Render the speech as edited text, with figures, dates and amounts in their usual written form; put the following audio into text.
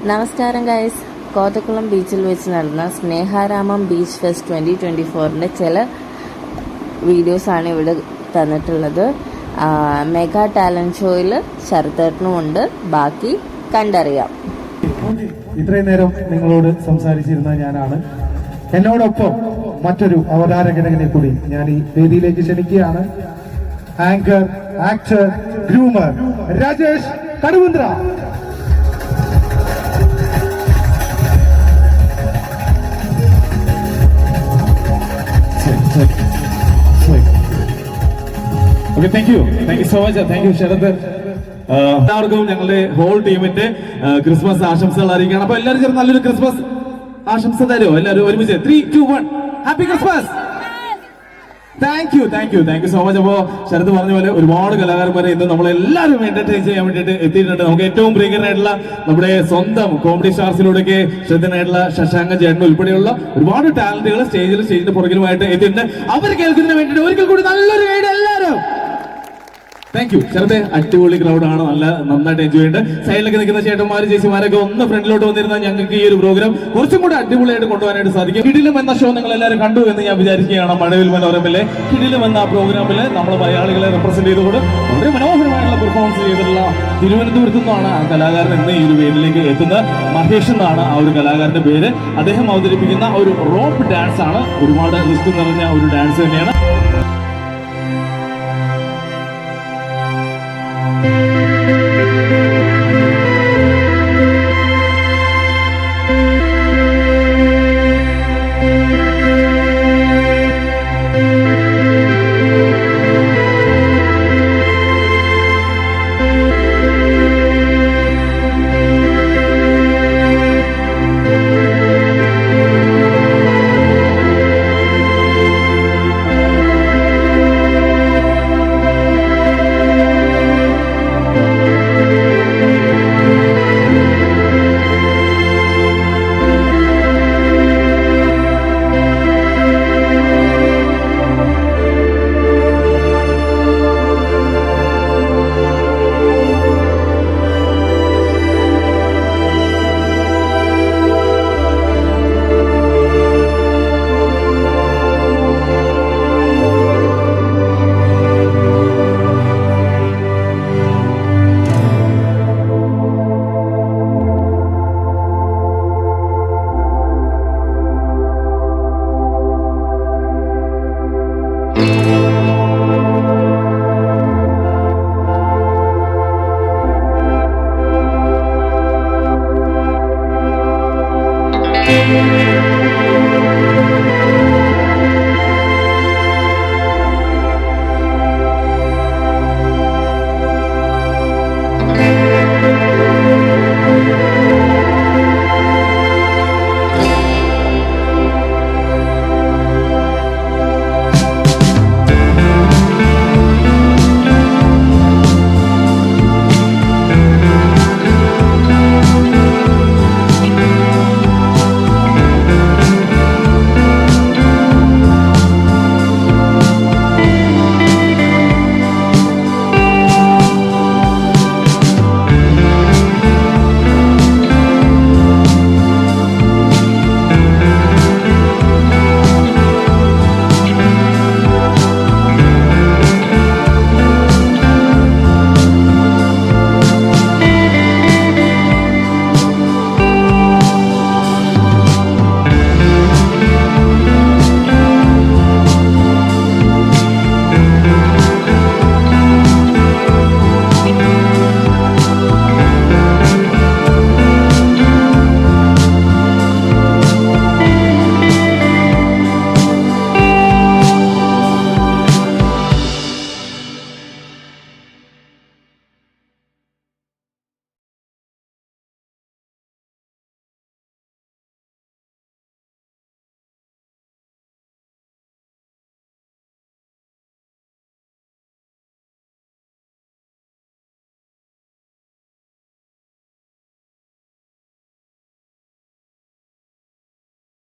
നമസ്കാരം ഗൈസ്, കോതക്കുളം ബീച്ചിൽ വെച്ച് നടന്ന സ്നേഹാരാമം ബീച്ച് ഫെസ്റ്റ് 2024 ചില വീഡിയോസാണ് ഇവിടെ തന്നിട്ടുള്ളത്. മെഗാ ടാലൻറ്റ് ഷോയിൽ ശരത്തേട്ടനുമുണ്ട്. ബാക്കി കണ്ടറിയാം. ഇത്രയും നേരം നിങ്ങളോട് സംസാരിച്ചിരുന്ന ഞാനാണ്. എന്നോടൊപ്പം മറ്റൊരു അവതാരകനെ കൂടി ഞാൻ ഈ വേദിയിലേക്ക് ക്ഷണിക്കുകയാണ്. Anchor, actor, groomer Rajesh Kaduvanthra. Okay, thank you so much. Thank you Sharath. എല്ലാവർക്കും ഞങ്ങളുടെ ഹോൾ ടീമിന്റെ ക്രിസ്മസ് ആശംസകൾ അറിയിക്കണം. അപ്പൊ എല്ലാവരും ചേർന്ന് നല്ലൊരു ക്രിസ്മസ് ആശംസ തരുമോ? എല്ലാവരും ഒരുമിച്ച് 3, 2, 1 happy Christmas. Thank you so much. അപ്പോ ശരത് പറഞ്ഞ പോലെ ഒരുപാട് കലാകാരന്മാരെ ഇന്ന് നമ്മളെല്ലാവരും എന്റർടൈൻ ചെയ്യാൻ വേണ്ടിയിട്ട് എത്തിയിട്ടുണ്ട്. നമുക്ക് ഏറ്റവും പ്രിയങ്കരനായിട്ടുള്ള നമ്മുടെ സ്വന്തം കോമഡി സ്റ്റാർസിലൂടെയൊക്കെ ശ്രദ്ധനായിട്ടുള്ള ശശാങ്ക ചേട്ടൻ ഉൾപ്പെടെയുള്ള ഒരുപാട് ടാലന്റുകൾ സ്റ്റേജിന്റെ പുറകിലുമായിട്ട് എത്തിയിട്ടുണ്ട്. അവർ കേൾക്കുന്നതിന് വേണ്ടിയിട്ട് ഒരിക്കൽ കൂടി നല്ലൊരു ഗൈഡ് എല്ലാവരും. താങ്ക് യു ശരത്തെ. അടിപൊളി ക്രൗഡാണ്, നന്നായിട്ട് എൻജോയ് ചെയ്യുന്നുണ്ട്. സൈഡിലൊക്കെ നിൽക്കുന്ന ചേട്ടന്മാരും ചേച്ചിമാരൊക്കെ ഒന്ന് ഫ്രണ്ടിലോട്ട് വന്നിരുന്നാൽ ഞങ്ങൾക്ക് ഈ ഒരു പ്രോഗ്രാം കുറച്ചും കൂടി അടിപൊളിയായിട്ട് കൊണ്ടുപോകാനായിട്ട് സാധിക്കും. കിടിലം എന്ന ഷോ നിങ്ങൾ എല്ലാവരും കണ്ടു എന്ന് ഞാൻ വിചാരിക്കുകയാണ്. മഴവിൽ മനോരമയിലെ കിടിലം എന്ന പ്രോഗ്രാമിൽ നമ്മൾ മലയാളികളെ റെപ്രസെന്റ് ചെയ്തുകൊണ്ട് വളരെ മനോഹരമായിട്ടുള്ള പെർഫോമൻസ് ചെയ്തിട്ടുള്ള തിരുവനന്തപുരത്തു നിന്നാണ് ആ കലാകാരൻ ഇന്ന് ഈ ഒരു വേദിയിലേക്ക് എത്തുന്നത്. മഹേഷ് എന്നാണ് ആ ഒരു കലാകാരന്റെ പേര്. അദ്ദേഹം അവതരിപ്പിക്കുന്ന ഒരു റോപ്പ് ഡാൻസ് ആണ്. ഒരുപാട് റിസ്ക് നിറഞ്ഞ ഒരു ഡാൻസ് തന്നെയാണ്.